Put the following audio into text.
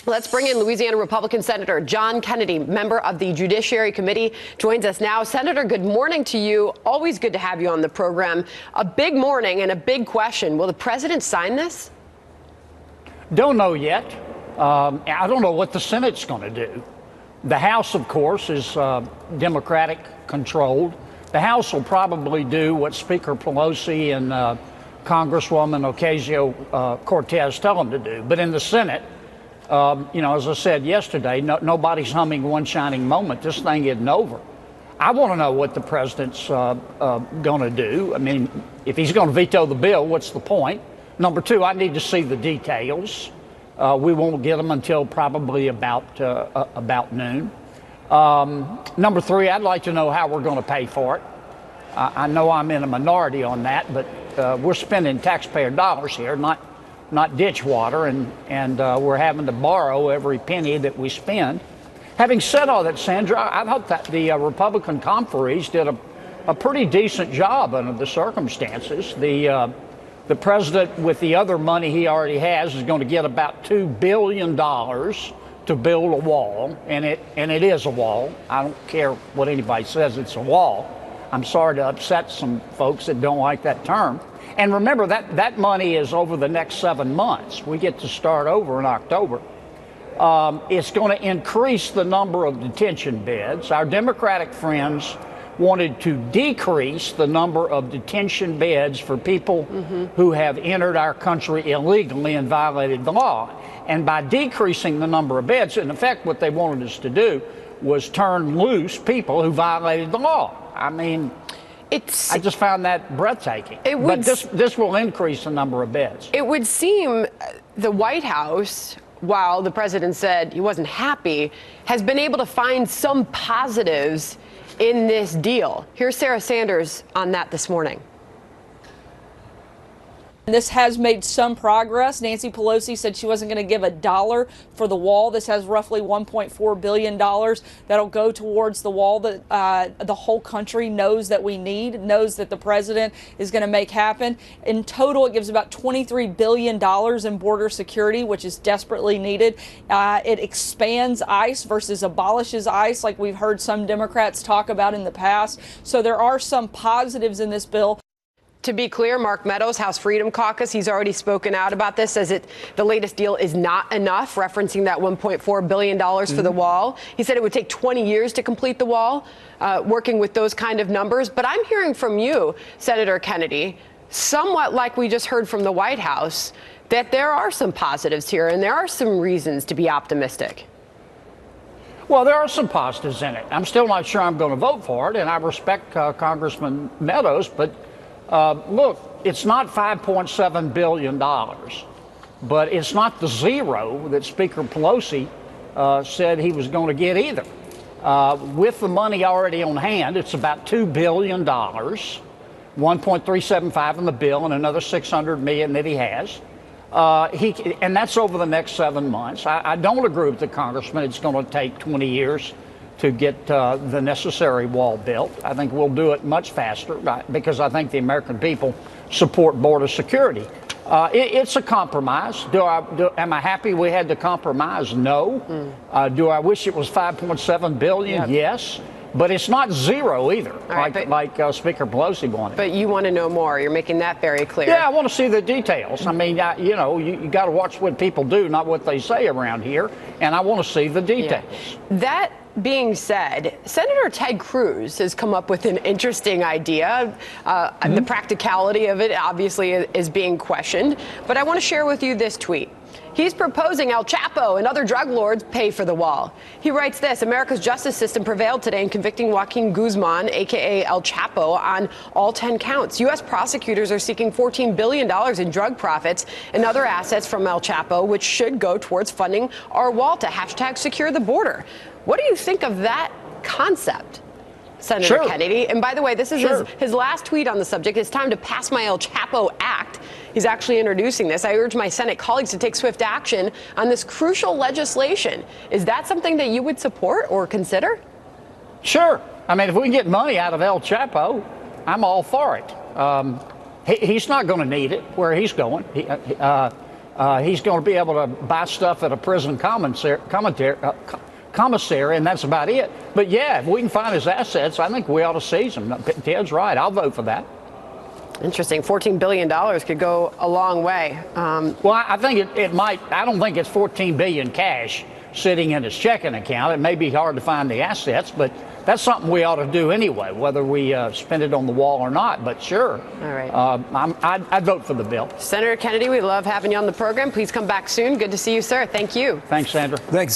Let's bring in Louisiana Republican Senator John Kennedy, member of the Judiciary Committee, joins us now. Senator, good morning to you. Always good to have you on the program. A big morning and a big question. Will the president sign this? Don't know yet. I don't know what the Senate's going to do. The House, of course, is Democratic controlled. The House will probably do what Speaker Pelosi and Congresswoman Ocasio-Cortez tell them to do. But in the Senate, as I said yesterday, nobody's humming one shining moment. This thing isn't over. I want to know what the president's going to do. I mean, if he's going to veto the bill, what's the point? Number two, I need to see the details. We won't get them until probably about noon. Number three, I'd like to know how we're going to pay for it. I know I'm in a minority on that, but we're spending taxpayer dollars here, not ditch water, and we're having to borrow every penny that we spend. Having said all that, Sandra, I thought that the Republican conferees did a pretty decent job under the circumstances. The president, with the other money he already has, is going to get about $2 billion to build a wall, and it is a wall. I don't care what anybody says, it's a wall. I'm sorry to upset some folks that don't like that term. And remember, that money is over the next 7 months. We get to start over in October. It's going to increase the number of detention beds. Our Democratic friends wanted to decrease the number of detention beds for people who have entered our country illegally and violated the law. And by decreasing the number of beds, in effect, what they wanted us to do was turn loose people who violated the law. I mean, I just found that breathtaking. But this will increase the number of beds. It would seem the White House, while the president said he wasn't happy, has been able to find some positives in this deal. Here's Sarah Sanders on that this morning. This has made some progress. Nancy Pelosi said she wasn't going to give $1 for the wall. This has roughly $1.4 billion that'll go towards the wall that the whole country knows that we need, knows that the president is going to make happen. In total, it gives about $23 billion in border security, which is desperately needed. It expands ICE versus abolishes ICE, like we've heard some Democrats talk about in the past. So there are some positives in this bill. To be clear, Mark Meadows, House Freedom Caucus, he's already spoken out about this, says the latest deal is not enough, referencing that $1.4 billion for the wall. He said it would take 20 years to complete the wall, working with those kind of numbers. But I'm hearing from you, Senator Kennedy, somewhat like we just heard from the White House, that there are some positives here and there are some reasons to be optimistic. Well, there are some positives in it. I'm still not sure I'm going to vote for it, and I respect Congressman Meadows, but look, it's not $5.7 billion, but it's not the zero that Speaker Pelosi said he was going to get either. With the money already on hand, it's about $2 billion, 1.375 in the bill and another $600 million that he has. And that's over the next 7 months. I don't agree with the congressman. It's going to take 20 years to get the necessary wall built. I think we'll do it much faster because I think the American people support border security. It's a compromise. Am I happy we had to compromise? No. Do I wish it was $5.7 billion? Yep. Yes. But it's not zero either, like Speaker Pelosi wanted. But you want to know more. You're making that very clear. Yeah, I want to see the details. I mean, you got to watch what people do, not what they say around here. And I want to see the details. Yeah. That being said, Senator Ted Cruz has come up with an interesting idea. The practicality of it obviously is being questioned. But I want to share with you this tweet. He's proposing El Chapo and other drug lords pay for the wall. He writes this: America's justice system prevailed today in convicting Joaquin Guzman, a.k.a. El Chapo, on all 10 counts. U.S. prosecutors are seeking $14 billion in drug profits and other assets from El Chapo, which should go towards funding our wall to #secure the border. What do you think of that concept, Senator Kennedy? And by the way, this is his last tweet on the subject. It's time to pass my El Chapo Act. He's actually introducing this. I urge my Senate colleagues to take swift action on this crucial legislation. Is that something that you would support or consider? Sure. I mean, if we can get money out of El Chapo, I'm all for it. He's not going to need it where he's going. He's going to be able to buy stuff at a prison commissary, and that's about it. But yeah, if we can find his assets, I think we ought to seize him. Ted's right. I'll vote for that. Interesting. $14 billion could go a long way. Well, I think it might. I don't think it's $14 billion cash sitting in his checking account. It may be hard to find the assets, but that's something we ought to do anyway, whether we spend it on the wall or not. But sure. All right. I'd vote for the bill. Senator Kennedy, we love having you on the program. Please come back soon. Good to see you, sir. Thank you. Thanks, Sandra. Thanks.